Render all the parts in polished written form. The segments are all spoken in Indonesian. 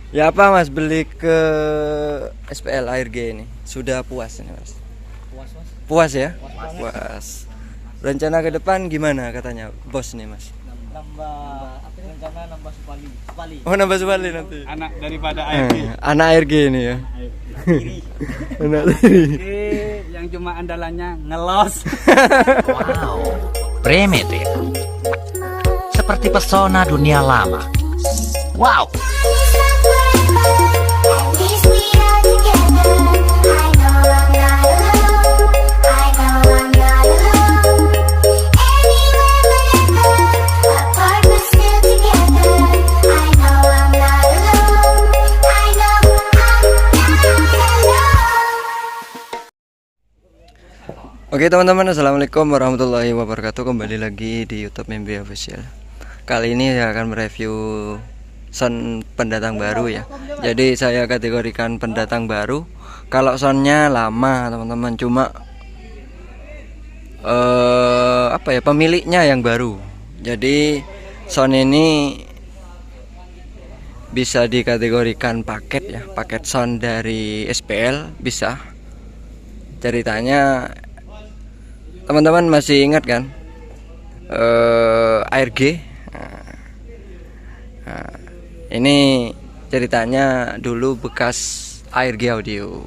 Ya apa Mas beli ke SPL ARG ini? Sudah puas ini Mas? Puas mas. Puas ya? Puas banget. Puas. Rencana ke depan gimana katanya bos nih Mas? Rencana nambah Supali. Oh nambah Subali nanti. Anak daripada ARG. Anak ARG ini ya. Anak ARG yang cuma andalannya ngelos. Wow, primitif. Seperti pesona dunia lama. Wow. Oke teman-teman, assalamualaikum warahmatullahi wabarakatuh. Kembali lagi di YouTube Mimpi Official. Kali ini saya akan mereview sound pendatang baru ya. Jadi saya kategorikan pendatang baru. Kalau soundnya lama teman-teman, cuma pemiliknya yang baru. Jadi sound ini bisa dikategorikan paket ya, paket sound dari SPL bisa. Ceritanya teman-teman masih ingat kan ARG? Nah, ini ceritanya dulu bekas ARG audio.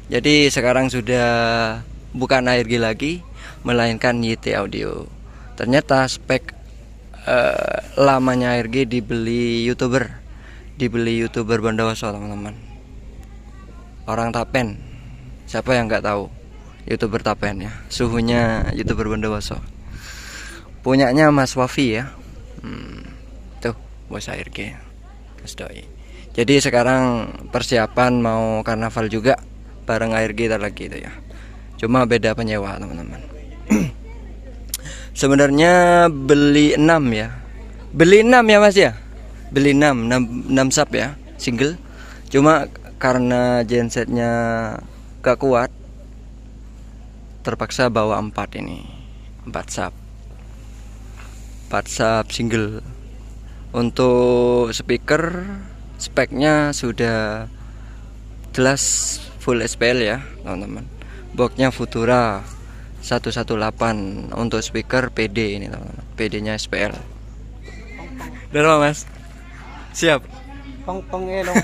Jadi sekarang sudah bukan ARG lagi, melainkan YT audio. Ternyata spek lamanya ARG dibeli YouTuber Bondowoso teman-teman. Orang Tapen. Siapa yang nggak tahu? YouTuber Tapen ya, suhunya YouTuber Bondowoso. Punyanya Mas Wafi ya. Tuh bos ARG Mas Doi. Jadi sekarang persiapan mau karnaval juga bareng ARG lagi itu ya. Cuma beda penyewa teman-teman. Sebenarnya beli 6 ya. Beli 6 ya Mas ya. Beli 6 sub ya, single. Cuma karena gensetnya gak kuat, terpaksa bawa 4 ini, 4 sub single. Untuk speaker speknya sudah jelas full SPL ya teman-teman. Boxnya Futura 118. Untuk speaker PD ini teman-teman, PD nya SPL. Udah Mas? Siap? Pong elong.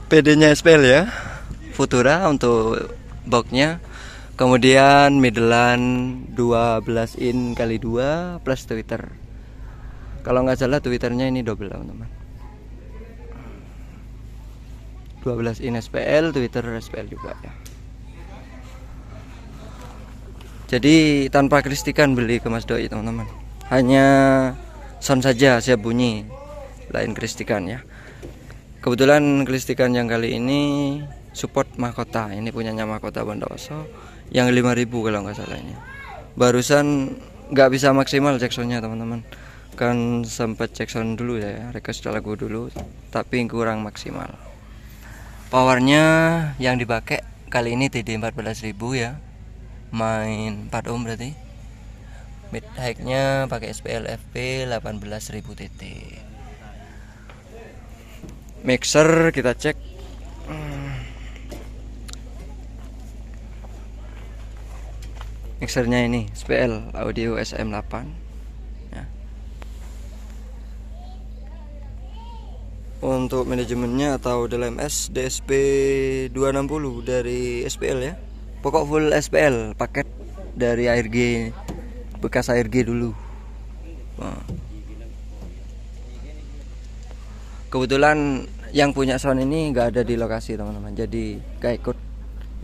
PD nya SPL ya, Futura untuk boxnya. Kemudian Midland 12 in kali 2 plus Twitter. Kalau nggak salah Twitternya ini double teman-teman. 12 in SPL, Twitter SPL juga ya. Jadi tanpa kristikan beli ke Mas Doi teman-teman. Hanya sound saja siap bunyi, lain kristikan ya. Kebetulan kristikan yang kali ini support mahkota. Ini punyanya mahkota Bondowoso yang 5.000 kalau nggak salah ini. Barusan nggak bisa maksimal cek soundnya teman-teman. Kan sempat cek sound dulu ya, request lagu dulu, tapi kurang maksimal. Powernya yang dipakai kali ini TD 14.000 ya, main 4 ohm berarti. Mid high-nya pakai SPL FP 18.000 TT. Mixer kita cek. Mixernya ini SPL Audio SM8 ya. Untuk manajemennya atau DLMS DSP 260 dari SPL ya. Pokok full SPL, paket dari ARG, bekas ARG dulu. Kebetulan yang punya sound ini nggak ada di lokasi teman-teman, jadi gak ikut.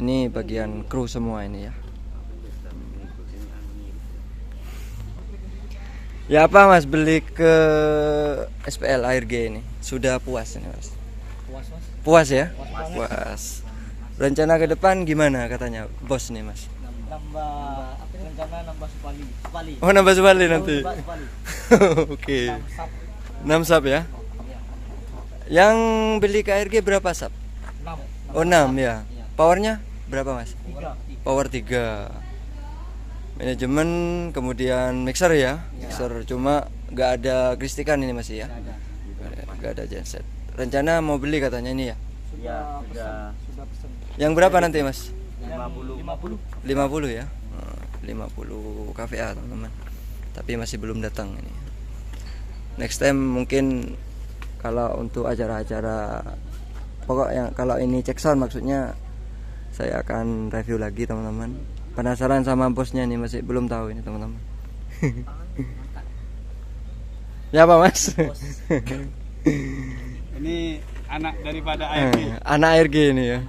Ini bagian kru semua ini ya. Ya apa Mas beli ke SPL ARG ini? Sudah puas ini Mas? Puas mas. Puas ya? Puas banget. Puas. Rencana ke depan gimana katanya bos nih Mas? Rencana nambah Supali. Oh nambah Subali nanti. Supali. Oke. 6 6 sub. sub ya. Yang beli ke ARG berapa sub? 6. Oh 6 ya. Powernya berapa Mas? 3. Power 3. Manajemen kemudian mixer ya. Mixer cuma nggak ada kristikan ini masih ya. Nggak ada genset. Rencana mau beli katanya ini ya. Ya, sudah pesan. Yang berapa nanti Mas? 50. 50 ya. 50 KVA teman-teman. Tapi masih belum datang ini. Next time mungkin kalau untuk acara-acara pokoknya kalau ini cek sound maksudnya saya akan review lagi teman-teman. Penasaran sama bosnya nih, masih belum tahu ini teman-teman. Ya Pak Mas. Ini anak daripada ARG. Anak ARG ini ya.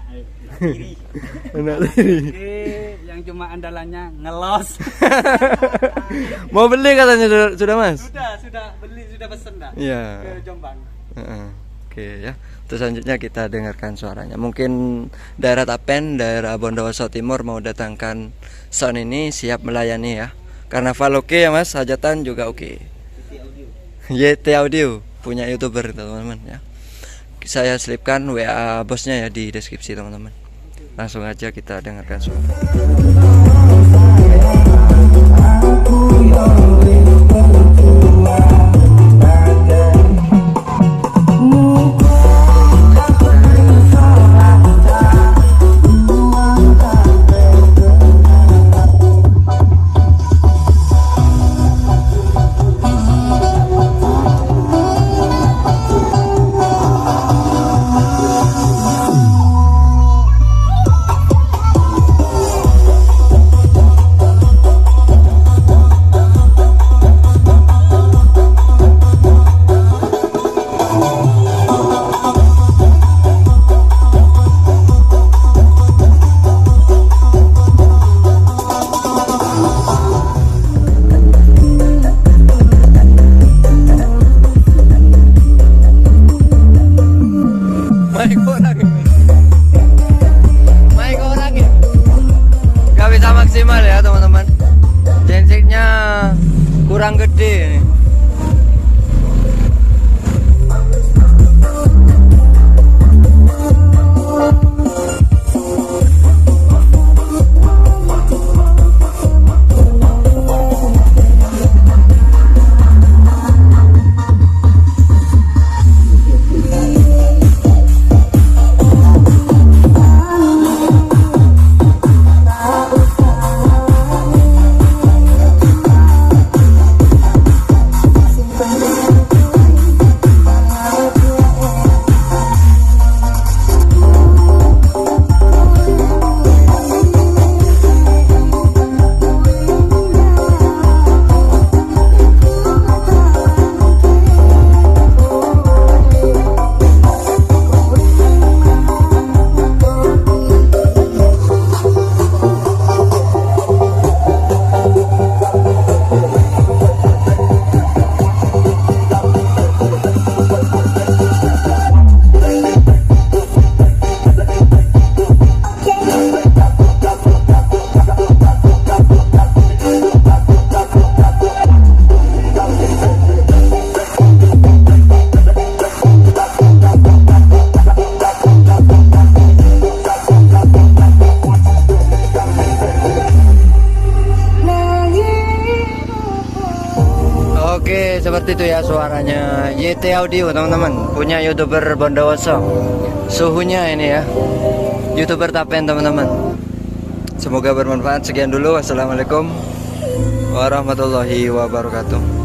Anak diri. Yang cuma andalannya ngelos. Mau beli katanya sudah Mas? Sudah beli, sudah pesen dah. Iya. Ke Jombang. Oke ya. Terus selanjutnya kita dengarkan suaranya. Mungkin daerah Tapen, daerah Bondowoso Timur mau datangkan sound ini siap melayani ya. Karnaval oke ya Mas, hajatan juga oke. YT Audio punya YouTuber teman-teman ya. Saya selipkan WA bosnya ya di deskripsi teman-teman. Langsung aja kita dengarkan suara. Maksimal ya teman-teman, genseknya kurang gede ini. Oke, seperti itu ya suaranya YT Audio teman-teman, punya YouTuber Bondowoso. Suhunya ini ya, YouTuber Tapen teman-teman. Semoga bermanfaat. Sekian dulu, wassalamualaikum warahmatullahi wabarakatuh.